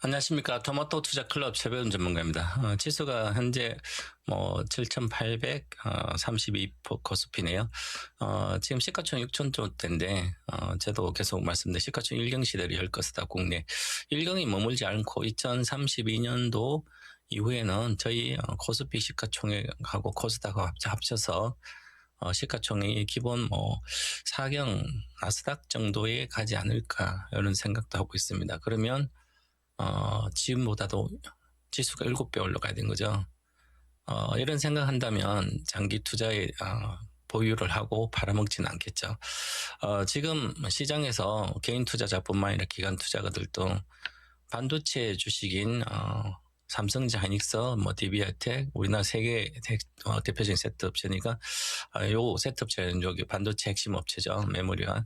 안녕하십니까. 토마토 투자 클럽 최배운 전문가입니다. 지수가 현재 7,832 코스피네요. 지금 시가총 6,000조대인데, 저도 계속 말씀드린 시가총 1경 시대를 열 것이다, 국내. 1경이 머물지 않고 2032년도 이후에는 저희 코스피 시가총액하고 코스닥하고 합쳐서 시가총액이 기본 4경 나스닥 정도에 가지 않을까, 이런 생각도 하고 있습니다. 그러면 지금보다도 지수가 7배 올라가야 되는 거죠. 이런 생각한다면 장기 투자에 보유를 하고 팔아먹지는 않겠죠. 지금 시장에서 개인 투자자뿐만 아니라 기관 투자가들도 반도체 주식인 삼성전자, 하이닉스, DBH텍, 우리나라 세계 대표적인 세트업체니까 요 세트업체는 여기 반도체 핵심 업체죠. 메모리와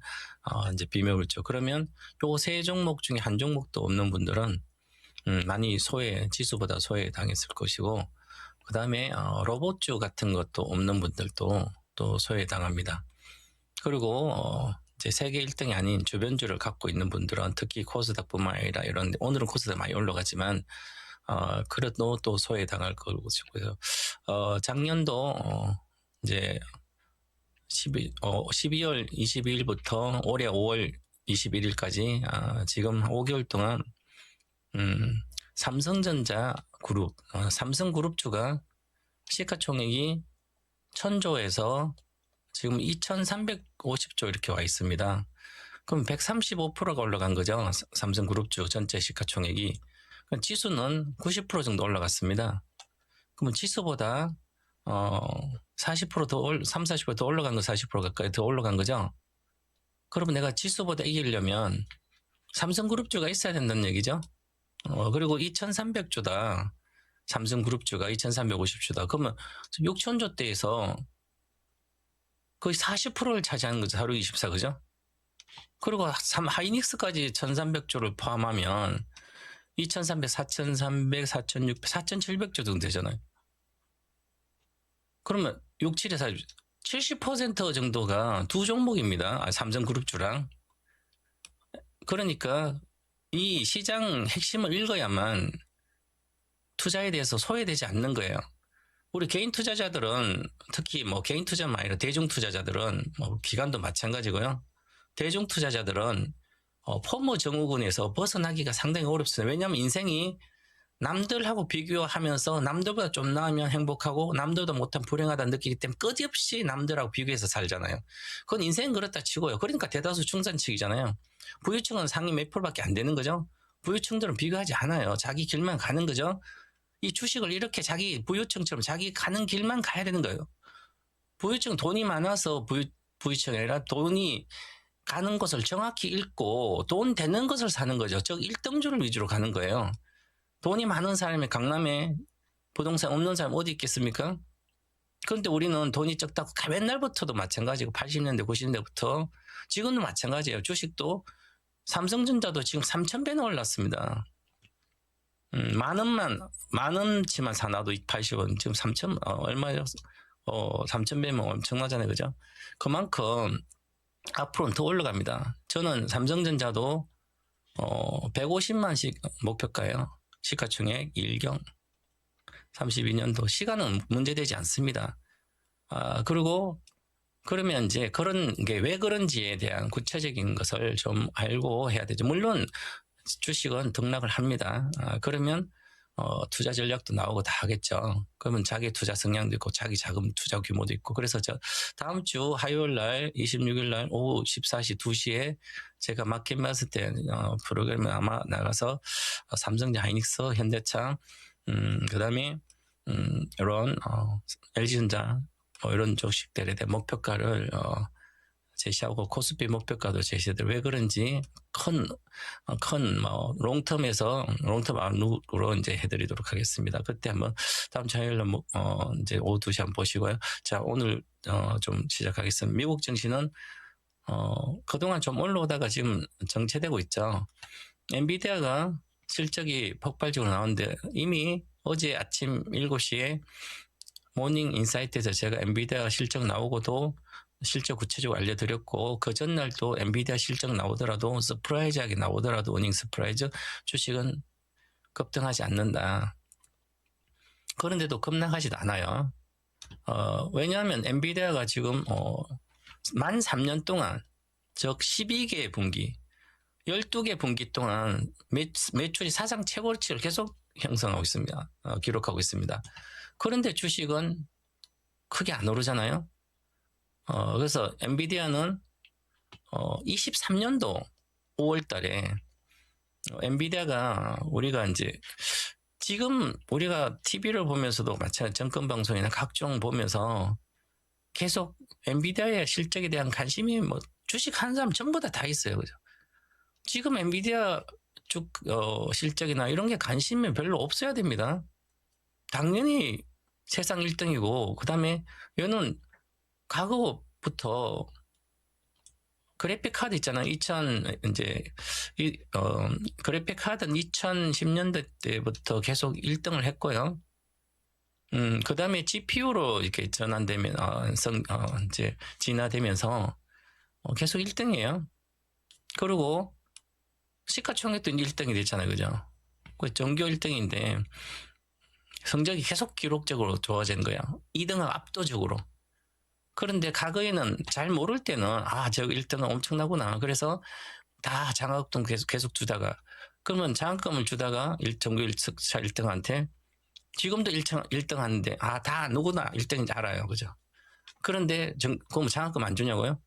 이제 비메모리죠. 그러면 요 세 종목 중에 한 종목도 없는 분들은 많이 지수보다 소외 당했을 것이고, 그 다음에 로봇주 같은 것도 없는 분들도 또 소외 당합니다. 그리고 이제 세계 1등이 아닌 주변주를 갖고 있는 분들은 특히 코스닥뿐만 아니라 오늘은 코스닥 많이 올라가지만 그래도 또 소외 당할 것이고요. 작년도 이제 12월 22일부터 올해 5월 21일까지 지금 5개월 동안 삼성전자 그룹, 삼성그룹주가 시가총액이 1000조에서 지금 2350조 이렇게 와 있습니다. 그럼 135%가 올라간 거죠. 삼성그룹주 전체 시가총액이. 지수는 90% 정도 올라갔습니다. 그러면 지수보다 40% 더 40% 더 올라간 거 40% 가까이 더 올라간 거죠. 그러면 내가 지수보다 이기려면 삼성그룹주가 있어야 된다는 얘기죠. 그리고 2300주다. 삼성그룹주가 2350주다. 그러면 6000조대에서 거의 40%를 차지하는 거죠. 하루 24, 그죠? 그리고 하이닉스까지 1300조를 포함하면 2300, 4300, 4600, 4700조 정도 되잖아요. 그러면 6, 7에 40, 70% 정도가 두 종목입니다. 삼성그룹주랑. 그러니까 이 시장 핵심을 읽어야만 투자에 대해서 소외되지 않는 거예요. 우리 개인 투자자들은 특히 개인 투자만 아니라 대중 투자자들은 기관도 마찬가지고요. 대중 투자자들은 포모 증후군에서 벗어나기가 상당히 어렵습니다. 왜냐하면 인생이 남들하고 비교하면서 남들보다 좀 나으면 행복하고 남들보다 못하면 불행하다 느끼기 때문에 끝없이 남들하고 비교해서 살잖아요. 그건 인생은 그렇다 치고요. 그러니까 대다수 중산층이잖아요. 부유층은 상위 몇 프로밖에 안 되는 거죠. 부유층들은 비교하지 않아요. 자기 길만 가는 거죠. 이 주식을 이렇게 자기 부유층처럼 자기 가는 길만 가야 되는 거예요. 부유층 돈이 많아서 부유층이 아니라 돈이 가는 것을 정확히 읽고 돈 되는 것을 사는 거죠. 즉 1등주를 위주로 가는 거예요. 돈이 많은 사람이 강남에 부동산 없는 사람 어디 있겠습니까? 그런데 우리는 돈이 적다고 맨날부터도 마찬가지고 80년대 90년대부터 지금도 마찬가지예요. 주식도 삼성전자도 지금 3000배나 올랐습니다. 만 원치만 사놔도 80원 지금 3000 얼마요? 3000배면 엄청나잖아요, 그죠? 그만큼 앞으로는 더 올라갑니다. 저는 삼성전자도 150만씩 목표가예요. 시가총액 1경 32년도 시간은 문제되지 않습니다. 그리고 그러면 이제 그런 게 왜 그런지에 대한 구체적인 것을 좀 알고 해야 되죠. 물론 주식은 등락을 합니다. 그러면 투자 전략도 나오고 다 하겠죠. 그러면 자기 투자 성향도 있고 자기 자금 투자 규모도 있고. 그래서 저 다음 주 화요일 날 26일 날 오후 14시 2시에 제가 마켓 마스 때 프로그램에 아마 나가서 삼성전자, 하이닉스, 현대차, 그다음에 이런 LG전자 이런 주식들에 대한 목표가를 제시하고 코스피 목표가도 제시해드려. 왜 그런지 큰 롱텀 아웃룩으로 이제 해드리도록 하겠습니다. 그때 한번 다음 주 화요일날 이제 오후 2시 한번 보시고요. 자, 오늘 좀 시작하겠습니다. 미국 증시는 그동안 좀 올라오다가 지금 정체되고 있죠. 엔비디아가 실적이 폭발적으로 나오는데 이미 어제 아침 7시에 모닝 인사이트에서 제가 엔비디아 실적 나오고도 실적 구체적으로 알려드렸고, 그 전날도 엔비디아 실적 나오더라도 서프라이즈하게 나오더라도 어닝 서프라이즈 주식은 급등하지 않는다. 그런데도 급락하지도 않아요. 왜냐하면 엔비디아가 지금 만 3년 동안, 즉 12개 분기, 12개 분기 동안 매출이 사상 최고치를 계속 형성하고 있습니다. 기록하고 있습니다. 그런데 주식은 크게 안 오르잖아요. 그래서 엔비디아는 23년도 5월 달에 엔비디아가 우리가 이제 지금 우리가 TV를 보면서도 마찬가지 정권방송이나 각종 보면서 계속 엔비디아의 실적에 대한 관심이 뭐 주식 하는 사람 전부 다 있어요. 그죠? 지금 엔비디아 쭉 실적이나 이런 게 관심이 별로 없어야 됩니다. 당연히 세상 1등이고 그다음에 얘는 과거부터 그래픽 카드 있잖아요. 그래픽 카드는 2010년대 때부터 계속 1등을 했고요. 그 다음에 GPU로 이렇게 전환되면, 이제 진화되면서 계속 1등이에요. 그리고 시가총액도 1등이 됐잖아요. 그죠? 전교 1등인데 성적이 계속 기록적으로 좋아진 거예요. 2등은 압도적으로. 그런데 과거에는 잘 모를 때는 저 1등은 엄청나구나. 그래서 다 장학금 계속 주다가 그러면 장학금을 주다가 전교 1등한테 지금도 1등 하는데 다 누구나 1등인지 알아요. 그죠? 그런데 그럼 장학금 안 주냐고요?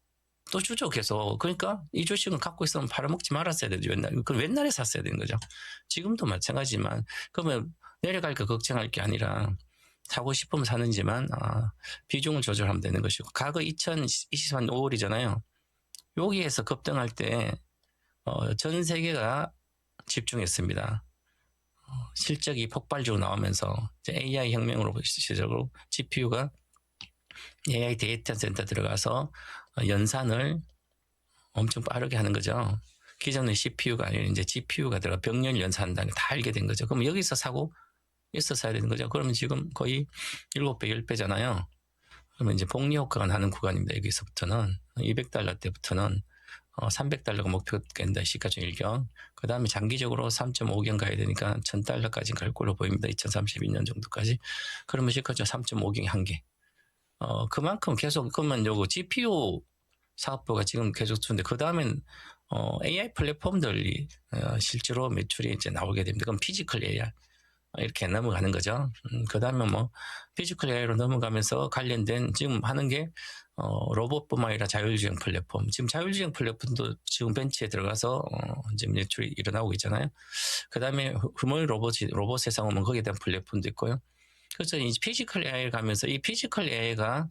또 주죠 계속. 그러니까 이 주식은 갖고 있으면 팔아먹지 말았어야 되죠. 옛날에 샀어야 되는 거죠. 지금도 마찬가지지만 그러면 내려갈까 걱정할 게 아니라 사고 싶으면 사는지만 비중을 조절하면 되는 것이고 과거 2020년 5월이잖아요. 여기에서 급등할 때 전 세계가 집중했습니다. 실적이 폭발적으로 나오면서 AI 혁명으로 시작으로 GPU가 AI 데이터 센터 들어가서 연산을 엄청 빠르게 하는 거죠. 기존의 CPU가 아니라 이제 GPU가 들어가 병렬 연산한다는 걸 다 알게 된 거죠. 그럼 여기서 사고 여기서 사야 되는 거죠. 그러면 지금 거의 7배, 10배잖아요. 그러면 이제 복리 효과가 나는 구간입니다. 여기서부터는 $200 때부터는 300달러가 목표가 된다. 시가총 일경. 그 다음에 장기적으로 3.5경 가야 되니까 $1,000까지 갈 걸로 보입니다. 2032년 정도까지. 그러면 시가총 3.5경이 한 개. 그만큼 계속 그러면 요거 GPU 사업부가 지금 계속 주는데 그 다음엔 AI 플랫폼들이 실제로 매출이 이제 나오게 됩니다. 그럼 피지컬 AI 이렇게 넘어가는 거죠. 그 다음에 뭐 피지컬 AI로 넘어가면서 관련된 지금 하는 게 로봇뿐만 아니라 자율주행 플랫폼. 지금 자율주행 플랫폼도 지금 벤치에 들어가서 지금 매출이 일어나고 있잖아요. 그 다음에 휴머노이드 로봇 세상 오면 거기에 대한 플랫폼도 있고요. 그래서 이 피지컬 AI를 가면서 이 피지컬 AI가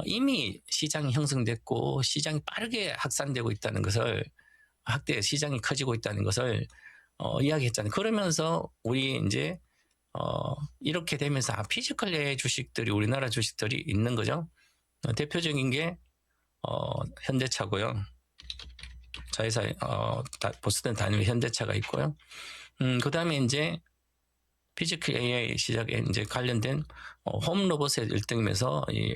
이미 시장이 형성됐고 시장이 빠르게 확산되고 있다는 것을 시장이 커지고 있다는 것을 이야기했잖아요. 그러면서 우리 이제 이렇게 되면서 피지컬 AI 주식들이 우리나라 주식들이 있는 거죠. 대표적인 게 현대차고요. 자회사 보스턴 다니면 현대차가 있고요. 그 다음에 이제 피지컬 AI 시작에 이제 관련된 홈 로봇의 1등이면서 이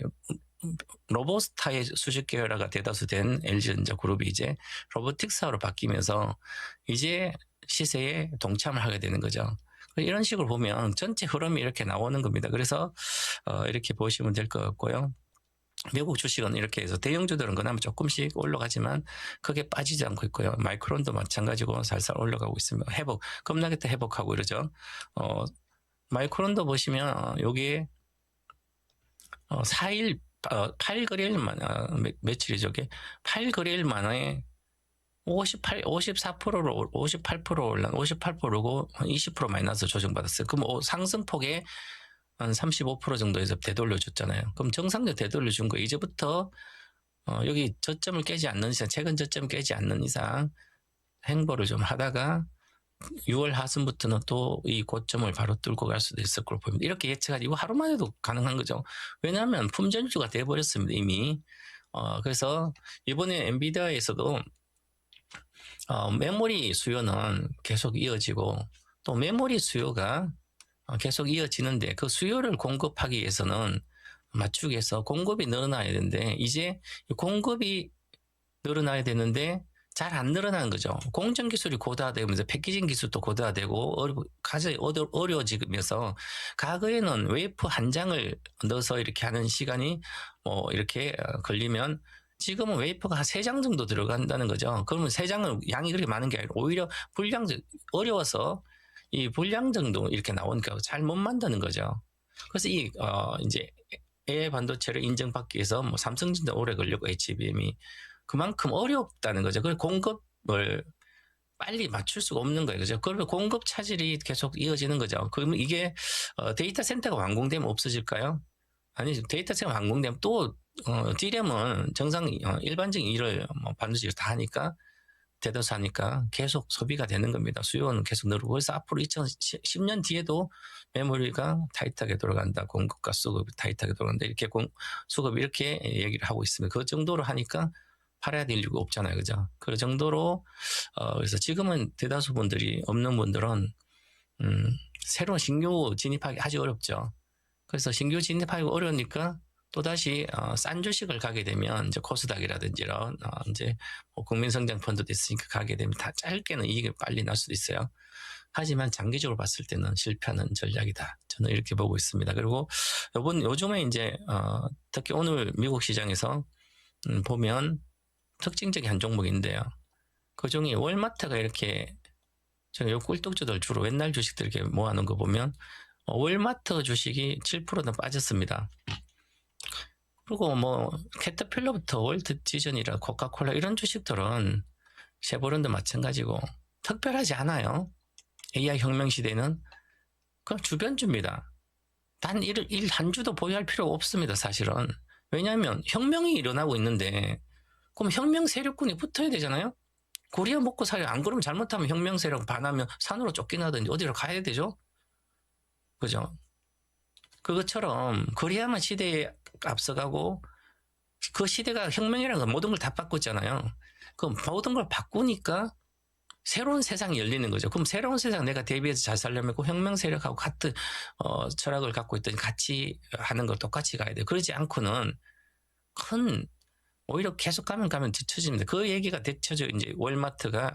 로보스타의 수직 계열화가 대다수 된 LG전자 그룹이 이제 로보틱스화로 바뀌면서 이제 시세에 동참을 하게 되는 거죠. 이런 식으로 보면 전체 흐름이 이렇게 나오는 겁니다. 그래서 이렇게 보시면 될 것 같고요. 미국 주식은 이렇게 해서 대형주들은 그나마 조금씩 올라가지만 크게 빠지지 않고 있고요. 마이크론도 마찬가지고 살살 올라가고 있습니다. 겁나게 또 회복하고 이러죠. 마이크론도 보시면 여기에 8거래일 만에 며칠이죠. 8거래일 만에 54%로 58% 올라 58%고 20% 마이너스 조정받았어요. 그럼 상승폭에 한 35% 정도에서 되돌려줬잖아요. 그럼 정상적으로 되돌려준 거 이제부터 여기 저점을 깨지 않는 이상, 최근 저점 깨지 않는 이상 행보를 좀 하다가 6월 하순부터는 또 이 고점을 바로 뚫고 갈 수도 있을 걸로 보입니다. 이렇게 예측하지 이거 하루만 해도 가능한 거죠. 왜냐하면 품절주가 돼버렸습니다 이미. 그래서 이번에 엔비디아에서도 메모리 수요는 계속 이어지고 또 메모리 수요가 계속 이어지는데 그 수요를 공급하기 위해서는 맞추기 위해서 공급이 늘어나야 되는데 이제 공급이 늘어나야 되는데 잘 안 늘어나는 거죠. 공정 기술이 고도화되면서 패키징 기술도 고도화되고 가장 어려워지면서 과거에는 웨이프 한 장을 넣어서 이렇게 하는 시간이 뭐 이렇게 걸리면 지금은 웨이퍼가 한 3장 정도 들어간다는 거죠. 그러면 3장은 양이 그렇게 많은 게 아니라 오히려 불량 어려워서 이 불량 정도 이렇게 나오니까 잘 못 만드는 거죠. 그래서 이제 AI 반도체를 인정받기 위해서 뭐 삼성전자 오래 걸렸고 HBM이 그만큼 어렵다는 거죠. 그 공급을 빨리 맞출 수가 없는 거예요. 그죠? 그러면 공급 차질이 계속 이어지는 거죠. 그러면 이게 데이터 센터가 완공되면 없어질까요? 아니, 데이터 센터가 완공되면 또 D램은 정상 일반적인 일을 뭐 반드시 다 하니까 대도서 하니까 계속 소비가 되는 겁니다. 수요는 계속 늘고 그래서 앞으로 2010년 뒤에도 메모리가 타이트하게 돌아간다. 공급과 수급이 타이트하게 돌아간다. 이렇게 수급이 이렇게 얘기를 하고 있습니다. 그 정도로 하니까 팔아야 될 이유가 없잖아요. 그죠? 그 정도로 그래서 지금은 대다수 분들이 없는 분들은 새로운 신규 진입하기 아주 어렵죠. 그래서 신규 진입하기 어려우니까 또다시 싼 주식을 가게 되면 이제 코스닥이라든지 이런 이제 뭐 국민성장 펀드도 있으니까 가게 되면 다 짧게는 이익이 빨리 날 수도 있어요. 하지만 장기적으로 봤을 때는 실패하는 전략이다. 저는 이렇게 보고 있습니다. 그리고 요즘에 이제 특히 오늘 미국 시장에서 보면 특징적인 한 종목인데요. 그 중에 월마트가 이렇게 제가 요 꿀떡주들 주로 옛날 주식들 이렇게 모아놓은 거 보면 월마트 주식이 7%는 빠졌습니다. 그리고 뭐 캐터필러부터 월드디전이라 코카콜라 이런 주식들은 쉐보론도 마찬가지고 특별하지 않아요. AI 혁명 시대는 그럼 주변주입니다. 단 일 한 주도 보유할 필요가 없습니다. 사실은. 왜냐하면 혁명이 일어나고 있는데 그럼 혁명 세력군이 붙어야 되잖아요. 고리야 먹고 살아요. 안 그러면 잘못하면 혁명 세력 반하면 산으로 쫓겨나든지 어디로 가야 되죠. 그죠? 그것처럼 그래야만 시대에 앞서가고 그 시대가 혁명이라는 건 모든 걸 다 바꿨잖아요. 그럼 모든 걸 바꾸니까 새로운 세상이 열리는 거죠. 그럼 새로운 세상 내가 대비해서 잘 살려면 그 혁명 세력하고 같은 철학을 갖고 있더니 같이 하는 걸 똑같이 가야 돼요. 그러지 않고는 큰 오히려 계속 가면 뒤처집니다. 그 얘기가 대체죠. 이제 월마트가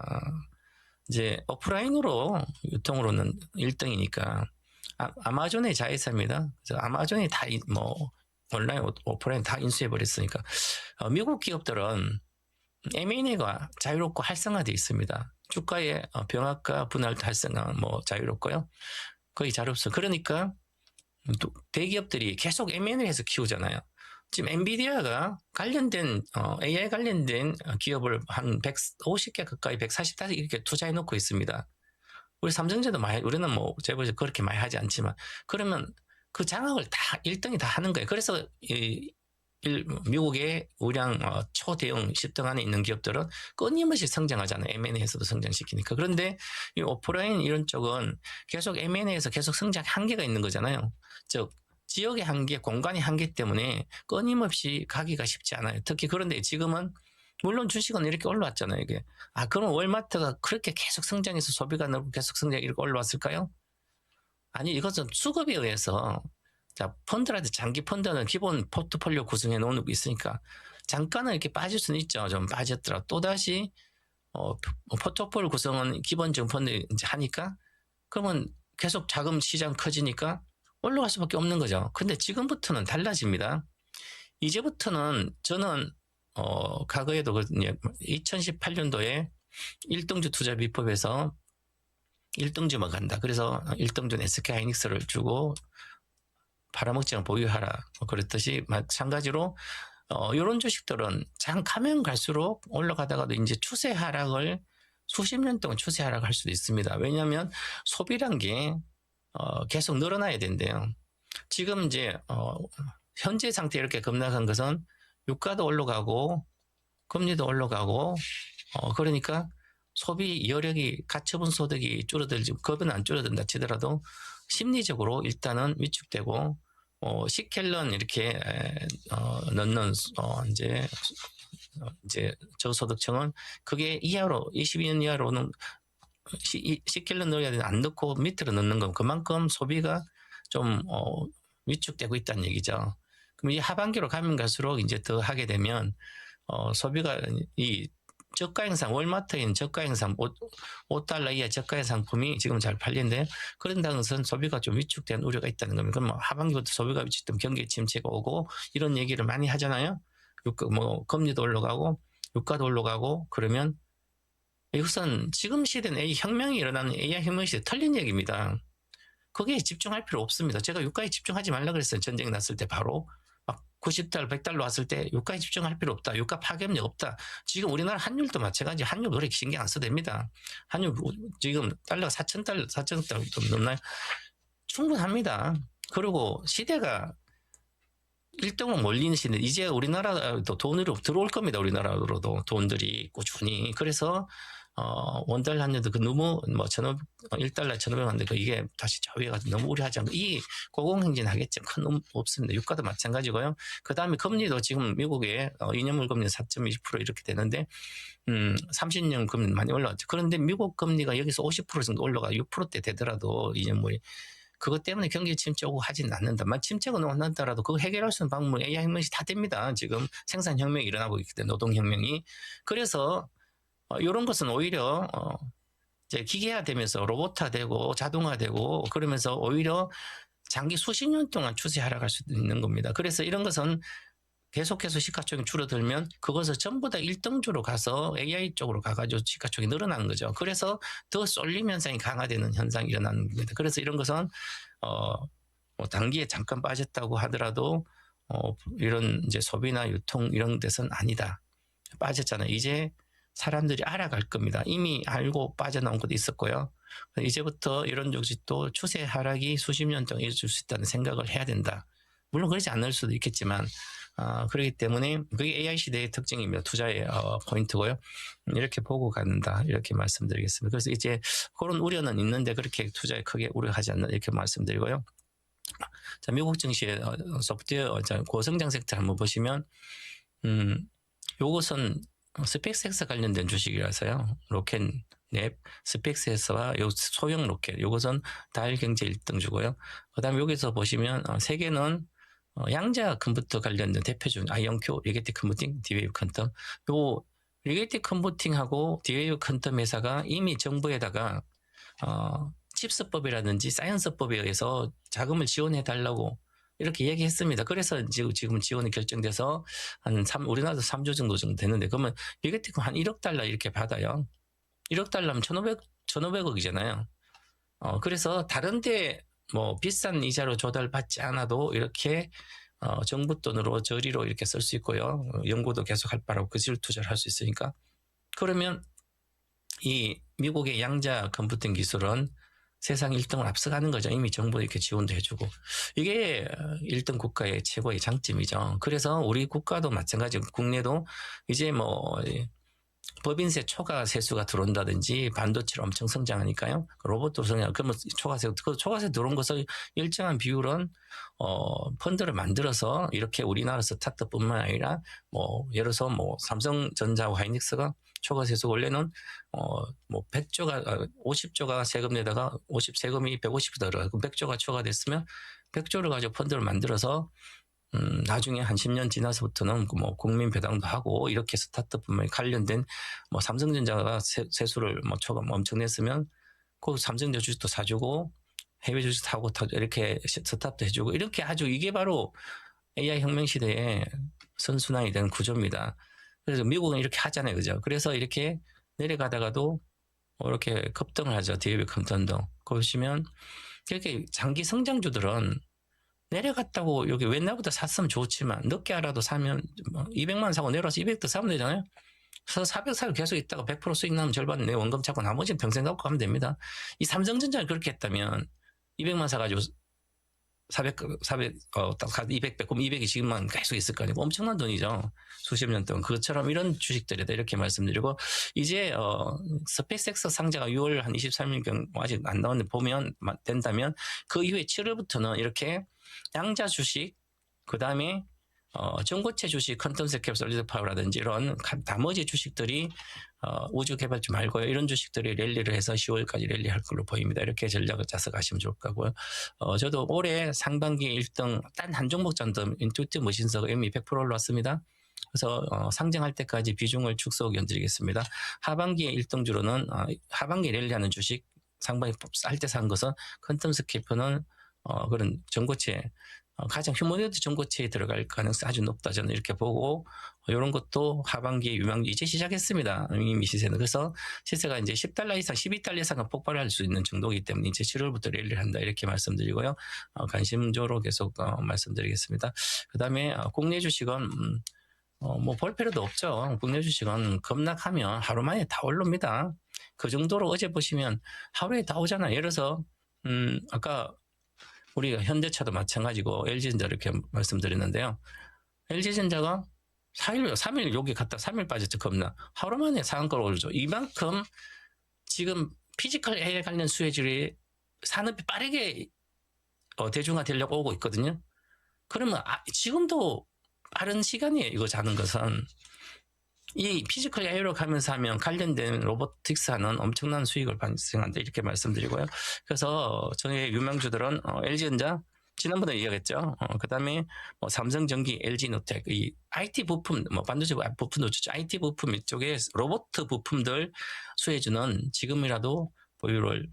이제 오프라인으로 유통으로는 1등이니까 아마존의 자회사입니다. 그래서 아마존이 다 뭐 온라인 오프라인 다 인수해버렸으니까 미국 기업들은 M&A가 자유롭고 활성화되어 있습니다. 주가의 병합과 분할도 활성화 뭐 자유롭고요. 거의 자유롭습니다. 그러니까 대기업들이 계속 M&A를 해서 키우잖아요. 지금 엔비디아가 관련된 AI 관련된 기업을 한 150개 가까이 145개 이렇게 투자해 놓고 있습니다. 우리 삼성전자도 많이 우리는 뭐 재벌이 그렇게 많이 하지 않지만 그러면 그 장악을 다 1등이 다 하는 거예요. 그래서 미국의 우량 초대형 10등 안에 있는 기업들은 끊임없이 성장하잖아요. M&A에서도 성장시키니까. 그런데 이 오프라인 이런 쪽은 계속 M&A에서 계속 성장 한계가 있는 거잖아요. 즉 지역의 한계, 공간의 한계 때문에 끊임없이 가기가 쉽지 않아요. 특히 그런데 지금은 물론 주식은 이렇게 올라왔잖아요. 이게 그럼 월마트가 그렇게 계속 성장해서 소비가 늘고 계속 성장이 이렇게 올라왔을까요? 아니 이것은 수급에 의해서 자 펀드라든지 장기 펀드는 기본 포트폴리오 구성해 놓은 게 있으니까 잠깐은 이렇게 빠질 수는 있죠. 좀 빠졌더라 또 다시 포트폴리오 구성은 기본적인 펀드 이제 하니까 그러면 계속 자금 시장 커지니까 올라갈 수밖에 없는 거죠. 근데 지금부터는 달라집니다. 이제부터는 저는 과거에도 2018년도에 1등주 투자 비법에서 1등주만 간다. 그래서 1등주는 SK하이닉스를 주고 팔아먹지만 보유하라. 그랬듯이 마찬가지로 이런 주식들은 장 가면 갈수록 올라가다가도 이제 추세 하락을 수십 년 동안 추세 하락할 수도 있습니다. 왜냐하면 소비란 게 계속 늘어나야 된대요. 지금 이제 현재 상태 이렇게 급락한 것은 유가도 올라가고 금리도 올라가고 그러니까 소비 여력이 가처분 소득이 줄어들지 급은 안 줄어든다 치더라도 심리적으로 일단은 위축되고 C켈런 이렇게 넣는 이제 저소득층은 그게 이하로 22년 이하로는 C켈런 넣어야 되는데 안 넣고 밑으로 넣는 건 그만큼 소비가 좀 위축되고 있다는 얘기죠. 그럼 이 하반기로 가면 갈수록 이제 더 하게 되면 소비가 이 저가 행상, 월마트에 있는 저가 행상, 5달러 이하 저가의 상품이 지금 잘 팔리는데요. 그런다는 것은 소비가 좀 위축된 우려가 있다는 겁니다. 그럼 하반기부터 소비가 위축되면 경기 침체가 오고 이런 얘기를 많이 하잖아요. 금리도 올라가고 유가도 올라가고 그러면 이것은 지금 시대는 혁명이 일어나는 AI 혁명 시대 틀린 얘기입니다. 거기에 집중할 필요 없습니다. 제가 유가에 집중하지 말라 그랬어요. 전쟁이 났을 때 바로. 막 90달러, 100달러 왔을 때 유가에 집중할 필요 없다. 유가 파괴력 없다. 지금 우리나라 환율도 마찬가지. 환율 그렇게 신경 안 써도 됩니다. 환율 지금 달러가 4,000달러, 4,000달러 좀 넘나요? 충분합니다. 그리고 시대가 1등으로 몰리는 시대. 이제 우리나라도 돈으 들어올 겁니다. 우리나라로도 돈들이 꾸준히. 그래서 원달러 환율도 너무 1달러 1,500원인데 이게 다시 저위해가지고 너무 우려하지 않고 이 고공행진 하겠죠. 큰 없습니다. 유가도 마찬가지고요. 그 다음에 금리도 지금 미국의 2년물 금리 4.20% 이렇게 되는데 30년 금리 많이 올라왔죠. 그런데 미국 금리가 여기서 50% 정도 올라가 6%대 되더라도 2년물이 그것 때문에 경기 침체 오고 하지는 않는다. 침체가 온다더라도 그거 해결할 수 있는 방법은 AI 혁명이 다 됩니다. 지금 생산혁명이 일어나고 있기 때문에 노동혁명이. 그래서 이런 것은 오히려 이제 기계화되면서 로봇화되고 자동화되고 그러면서 오히려 장기 수십 년 동안 추세 하락할 수 있는 겁니다. 그래서 이런 것은 계속해서 시가총액이 줄어들면 그것을 전부 다 1등주로 가서 AI 쪽으로 가가지고 시가총액이 늘어나는 거죠. 그래서 더 쏠림 현상이 강화되는 현상이 일어나는 겁니다. 그래서 이런 것은 단기에 잠깐 빠졌다고 하더라도 이런 이제 소비나 유통 이런 데서는 아니다. 빠졌잖아요. 이제 사람들이 알아갈 겁니다. 이미 알고 빠져나온 것도 있었고요. 이제부터 이런 조직도 추세 하락이 수십 년 동안 이어질 수 있다는 생각을 해야 된다. 물론 그렇지 않을 수도 있겠지만 그렇기 때문에 그게 AI 시대의 특징입니다. 투자의 포인트고요. 이렇게 보고 간다. 이렇게 말씀드리겠습니다. 그래서 이제 그런 우려는 있는데 그렇게 투자에 크게 우려하지 않는다. 이렇게 말씀드리고요. 자, 미국 증시의 소프트웨어 고성장 섹터 한번 보시면 요것은 스페이스X 관련된 주식이라서요. 로켓넷, 스페이스X와 요 소형 로켓, 요것은 달 경제 1등주고요. 그 다음에 여기서 보시면 세계는 양자 컴퓨터 관련된 대표주 아이언큐, 리게틱 컴퓨팅, 디웨이브 퀀텀. 요 리게틱 컴퓨팅하고 디웨이브 퀀텀 회사가 이미 정부에다가 칩스법이라든지 사이언스법에 의해서 자금을 지원해 달라고 이렇게 얘기했습니다. 그래서 지금 지원이 결정돼서 우리나라도 3조 정도 되는데 그러면 리게틱은 한 1억 달러 이렇게 받아요. 1억 달러면 1,500억이잖아요. 그래서 다른데 비싼 이자로 조달받지 않아도 이렇게 정부 돈으로 저리로 이렇게 쓸 수 있고요. 연구도 계속 할 바라고 그질 투자를 할 수 있으니까. 그러면 이 미국의 양자 컴퓨팅 기술은 세상 1등을 앞서가는 거죠. 이미 정부가 이렇게 지원도 해주고. 이게 1등 국가의 최고의 장점이죠. 그래서 우리 국가도 마찬가지고 국내도 이제 법인세 초과 세수가 들어온다든지 반도체로 엄청 성장하니까요. 로봇도 성장. 그러면 초과세 들어온 것을 일정한 비율은 펀드를 만들어서 이렇게 우리나라 스타트뿐만 아니라 예를 들어서 삼성전자와 하이닉스가 초과세수 원래는 100조가 50조가 세금 내다가 세금이 150이 들어가. 그럼 100조가 초과됐으면 100조를 가지고 펀드를 만들어서 나중에 한 10년 지나서부터는 국민 배당도 하고 이렇게 스타트업만 관련된 삼성전자가 세수를 초과 엄청 냈으면 그 삼성전자 주식도 사주고 해외 주식 사고 이렇게 스타트도 해주고 이렇게 아주 이게 바로 AI 혁명 시대의 선순환이 된 구조입니다. 그래서 미국은 이렇게 하잖아요, 그죠? 그래서 이렇게 내려가다가도 이렇게 급등을 하죠. 디웨이브 컴퓨팅도 보시면 이렇게 장기 성장주들은 내려갔다고 여기 옛날부터 샀으면 좋지만 늦게 알아도 사면 200만 원 사고 내려와서 200도 사면 되잖아요. 그래서 400 사고 계속 있다가 100% 수익 나면 절반 내 원금 찾고 나머지는 평생 갖고 가면 됩니다. 이 삼성전자는 그렇게 했다면 200만 사가지고 200 그럼 200이 지금만 계속 있을 거 아니고 엄청난 돈이죠. 수십 년 동안. 그것처럼 이런 주식들이다 이렇게 말씀드리고 이제 스페이스X 상자가 6월 한 23일경 아직 안 나왔는데 보면 된다면 그 이후에 7월부터는 이렇게 양자 주식 그 다음에 전고체 주식 컨텐츠 캡 솔리드 파워라든지 이런 나머지 주식들이 우주 개발주 말고요. 이런 주식들이 랠리를 해서 10월까지 랠리할 걸로 보입니다. 이렇게 전략을 짜서 가시면 좋을 거고요. 저도 올해 상반기 1등 단 한 종목 정도 인투이티브 머신스가 이미 100% 올라왔습니다. 그래서 상정할 때까지 비중을 축소 의견 드리겠습니다. 하반기에 1등주로는 하반기에 랠리하는 주식, 상반기 쌀 때 산 것은 퀀텀스케이프는 그런 전고체, 가장 휴머노이드 전고체에 들어갈 가능성이 아주 높다. 저는 이렇게 보고, 이런 것도 하반기에 유망주 이제 시작했습니다. 이미 시세는. 그래서 시세가 이제 10달러 이상, 12달러 이상은 폭발할 수 있는 정도이기 때문에 이제 7월부터 랠리를 한다. 이렇게 말씀드리고요. 관심조로 계속 말씀드리겠습니다. 그 다음에 국내 주식은, 뭐 볼 필요도 없죠. 국내 주식은 급락하면 하루 만에 다 올라옵니다. 그 정도로 어제 보시면 하루에 다 오잖아요. 예를 들어서, 아까 우리가 현대차도 마찬가지고 LG전자 이렇게 말씀드렸는데요. LG전자가 3일 여기 갔다 3일 빠졌죠. 겁나. 하루 만에 상한가로 오르죠. 이만큼 지금 피지컬 AI 관련 수혜주의 산업이 빠르게 대중화되려고 오고 있거든요. 그러면 지금도 빠른 시간이에요. 이거 자는 것은. 이 피지컬 AI로 가면서 하면 관련된 로보틱스 하는 엄청난 수익을 발생한다. 이렇게 말씀드리고요. 그래서 저의 유명주들은 LG전자, 지난번에 이야기했죠. 그 다음에 뭐 삼성전기, LG노텍, 이 IT 부품, 뭐 반도체 부품도 좋죠. IT 부품 이쪽에 로봇 부품들 수혜주는 지금이라도 보유를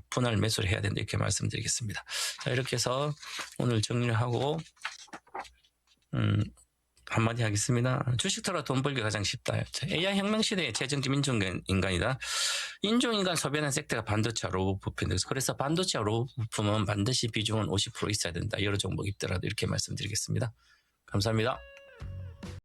분할 매수를 해야 된다. 이렇게 말씀드리겠습니다. 자, 이렇게 해서 오늘 정리를 하고, 한마디 하겠습니다. 주식 털어 돈 벌기 가장 쉽다. AI 혁명 시대의 최정집 인종인간이다. 인종인간 소비하는 섹터가 반도체와 로봇 부품인데, 그래서 반도체와 로봇 부품은 반드시 비중은 50% 있어야 된다. 여러 종목 있더라도 이렇게 말씀드리겠습니다. 감사합니다.